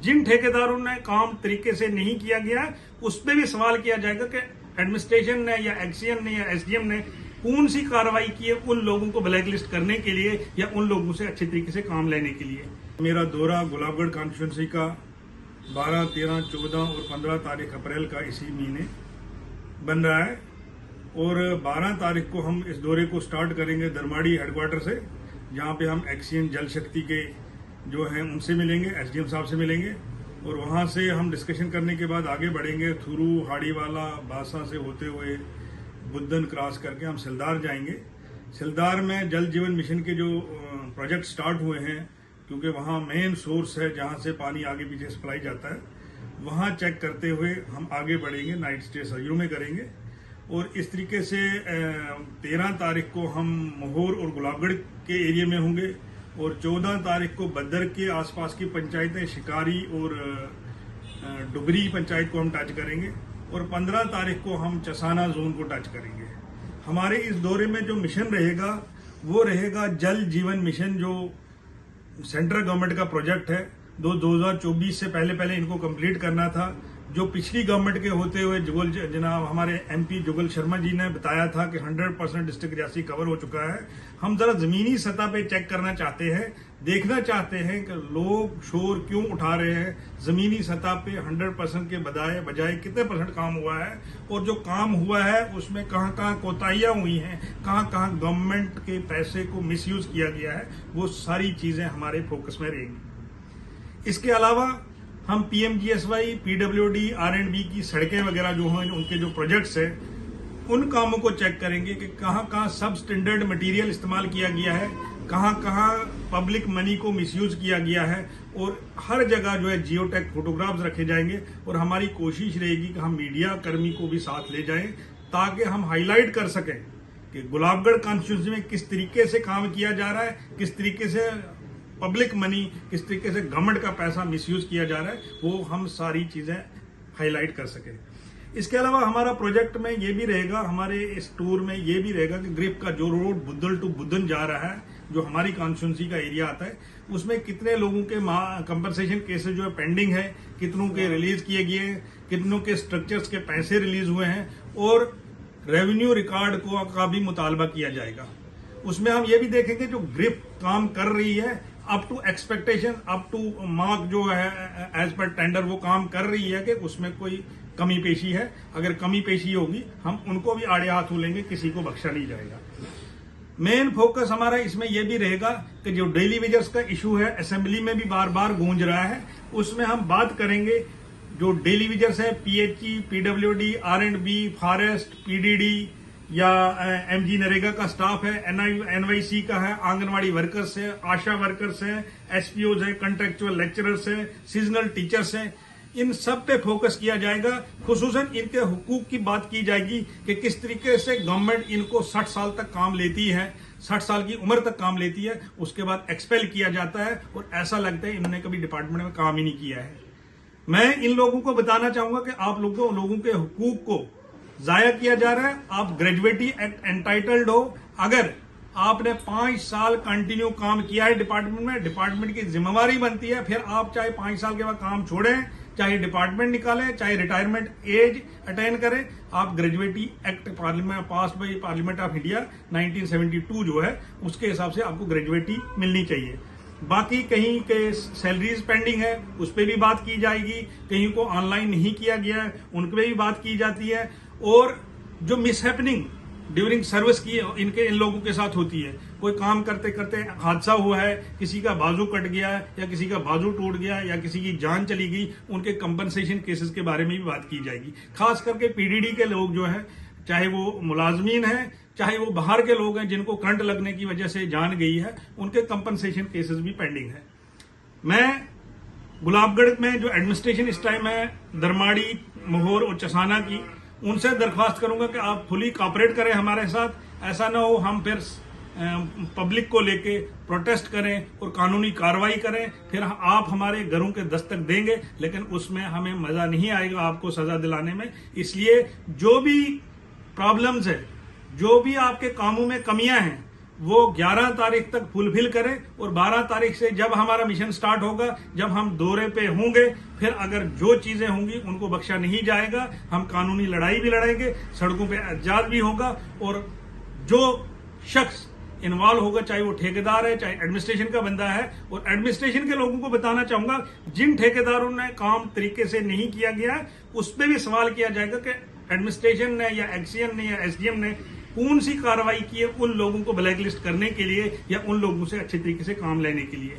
जिन ठेकेदारों ने काम तरीके से नहीं किया गया है उस पर भी सवाल किया जाएगा कि एडमिनिस्ट्रेशन ने या एक्सीएम ने या एसडीएम ने कौन सी कार्रवाई की है उन लोगों को ब्लैकलिस्ट करने के लिए या उन लोगों से अच्छे तरीके से काम लेने के लिए। मेरा दौरा गुलाबगढ़ कॉन्स्टिट्यूंसी का 12, 13, 14 और 15 तारीख अप्रैल का इसी महीने बन रहा है और 12 तारीख को हम इस दौरे को स्टार्ट करेंगे दरमाड़ी हेडक्वार्टर से, जहां पे हम एक्सीएम जल शक्ति के जो हैं उनसे मिलेंगे, एसडीएम साहब से मिलेंगे और वहां से हम डिस्कशन करने के बाद आगे बढ़ेंगे थुरू, हाड़ीवाला, बासा से होते हुए बुद्धन क्रॉस करके हम सिलदार जाएंगे। सिलदार में जल जीवन मिशन के जो प्रोजेक्ट स्टार्ट हुए हैं, क्योंकि वहाँ मेन सोर्स है जहाँ से पानी आगे पीछे सप्लाई जाता है, वहाँ चेक करते हुए हम आगे बढ़ेंगे, नाइट स्टे सरयू में करेंगे और इस तरीके से 13 तारीख को हम मोहर और गुलाबगढ़ के एरिया में होंगे और 14 तारीख को बद्दर के आसपास की पंचायतें शिकारी और डुगरी पंचायत को हम टच करेंगे और 15 तारीख को हम चसाना जोन को टच करेंगे। हमारे इस दौरे में जो मिशन रहेगा वो रहेगा जल जीवन मिशन, जो सेंट्रल गवर्नमेंट का प्रोजेक्ट है। 2024 से पहले इनको कंप्लीट करना था। जो पिछली गवर्नमेंट के होते हुए जनाब हमारे एमपी जुगल शर्मा जी ने बताया था कि 100% डिस्ट्रिक्ट रियासी कवर हो चुका है। हम जरा जमीनी सतह पे चेक करना चाहते हैं, देखना चाहते हैं कि लोग शोर क्यों उठा रहे हैं, जमीनी सतह पे 100% के बजाय कितने % काम हुआ है और जो काम हुआ है उसमें कहाँ कहाँ कोताहियां हुई हैं, कहाँ कहाँ गवर्नमेंट के पैसे को मिसयूज किया गया है, वो सारी चीजें हमारे फोकस में रहेंगी। इसके अलावा हम पीएमजीएसवाई, पीडब्ल्यूडी, आरएंडबी की सड़कें वगैरह जो हैं, उनके जो प्रोजेक्ट्स हैं उन कामों को चेक करेंगे कि कहाँ कहाँ सब स्टैंडर्ड मटेरियल इस्तेमाल किया गया है, कहाँ कहाँ पब्लिक मनी को मिसयूज किया गया है और हर जगह जो है जियोटैग फोटोग्राफ्स रखे जाएंगे और हमारी कोशिश रहेगी कि हम मीडिया कर्मी को भी साथ ले जाएं ताकि हम हाईलाइट कर सकें कि गुलाबगढ़ कॉन्स्टिट्यूंसी में किस तरीके से काम किया जा रहा है, किस तरीके से पब्लिक मनी, किस तरीके से गवर्नमेंट का पैसा मिसयूज किया जा रहा है, वो हम सारी चीजें हाईलाइट कर सके। इसके अलावा हमारा प्रोजेक्ट में ये भी रहेगा, हमारे इस टूर में ये भी रहेगा कि ग्रिप का जो रोड बुद्धल टू बुद्धन जा रहा है, जो हमारी कॉन्स्टिट्यूंसी का एरिया आता है, उसमें कितने लोगों के कंपनसेशन केसेस जो है पेंडिंग है, कितनों के रिलीज किए गए, कितनों के स्ट्रक्चर्स के पैसे रिलीज हुए हैं और रेवेन्यू रिकॉर्ड का भी मुतालबा किया जाएगा। उसमें हम ये भी देखेंगे जो ग्रिप काम कर रही है up to expectation, up to mark जो है एज पर टेंडर वो काम कर रही है कि उसमें कोई कमी पेशी है। अगर कमी पेशी होगी हम उनको भी आड़े हाथ लेंगे, किसी को बख्शा नहीं जाएगा। मेन फोकस हमारा इसमें यह भी रहेगा कि जो डेली वेजर्स का इशू है असेंबली में भी बार बार गूंज रहा है, उसमें हम बात करेंगे जो डेली वेजर्स है, PHE, PWD, R&B, forest, PDD या एमजी नरेगा का स्टाफ है, एनवाईसी का है, आंगनवाड़ी वर्कर्स है, आशा वर्कर्स है, एसपीओज है, कंट्रेक्चुअल लेक्चरर्स है, सीजनल टीचर्स हैं, इन सब पे फोकस किया जाएगा। खुसूसन इनके हुकूक की बात की जाएगी कि किस तरीके से गवर्नमेंट इनको 60 साल तक काम लेती है, 60 साल की उम्र तक काम लेती है, उसके बाद एक्सपेल किया जाता है और ऐसा लगता है इन्होंने कभी डिपार्टमेंट में काम ही नहीं किया है। मैं इन लोगों को बताना चाहूंगा कि आप लोगों के हुकूक को जाया किया जा रहा है। आप ग्रेजुएटी एक्ट एंटाइटल्ड हो। अगर आपने 5 साल कंटिन्यू काम किया है डिपार्टमेंट में, डिपार्टमेंट की जिम्मेवारी बनती है फिर आप चाहे 5 साल के बाद काम छोड़ें, चाहे डिपार्टमेंट निकालें, चाहे रिटायरमेंट एज अटेन करें, आप gratuity act parliament pass by parliament of India 1972 जो है उसके हिसाब से आपको ग्रेजुएटी मिलनी चाहिए। बाकी कहीं के सैलरीज पेंडिंग है उस पर भी बात की जाएगी, कहीं को ऑनलाइन नहीं किया गया है उन पर भी बात की जाती है और जो मिसहैपनिंग ड्यूरिंग सर्विस की इन लोगों के साथ होती है, कोई काम करते करते हादसा हुआ है, किसी का बाजू कट गया या किसी का बाजू टूट गया या किसी की जान चली गई, उनके कंपनसेशन केसेस के बारे में भी बात की जाएगी। खास करके पीडीडी के लोग जो है, चाहे वो मुलाजमीन है चाहे वो बाहर के लोग हैं जिनको करंट लगने की वजह से जान गई है, उनके कंपनसेशन केसेस भी पेंडिंग है। मैं गुलाबगढ़ में जो एडमिनिस्ट्रेशन इस टाइम है दरमाड़ी, मोहर और चसाना की, उनसे दरख्वास्त करूंगा कि आप फुली कॉपरेट करें हमारे साथ। ऐसा ना हो हम फिर पब्लिक को लेके प्रोटेस्ट करें और कानूनी कार्रवाई करें, फिर आप हमारे घरों के दस्तक देंगे लेकिन उसमें हमें मजा नहीं आएगा आपको सजा दिलाने में। इसलिए जो भी प्रॉब्लम्स है, जो भी आपके कामों में कमियां हैं, वो 11 तारीख तक फुलफिल करें और 12 तारीख से जब हमारा मिशन स्टार्ट होगा, जब हम दौरे पे होंगे, फिर अगर जो चीजें होंगी उनको बख्शा नहीं जाएगा। हम कानूनी लड़ाई भी लड़ेंगे, सड़कों पे एहतजाज भी होगा और जो शख्स इन्वॉल्व होगा, चाहे वो ठेकेदार है, चाहे एडमिनिस्ट्रेशन का बंदा है, और एडमिनिस्ट्रेशन के लोगों को बताना चाहूंगा, जिन ठेकेदारों ने काम तरीके से नहीं किया गया है उस पर भी सवाल किया जाएगा कि एडमिनिस्ट्रेशन ने या एक्सीएन ने या एसडीएम ने कौन सी कार्रवाई की है उन लोगों को ब्लैकलिस्ट करने के लिए या उन लोगों से अच्छे तरीके से काम लेने के लिए।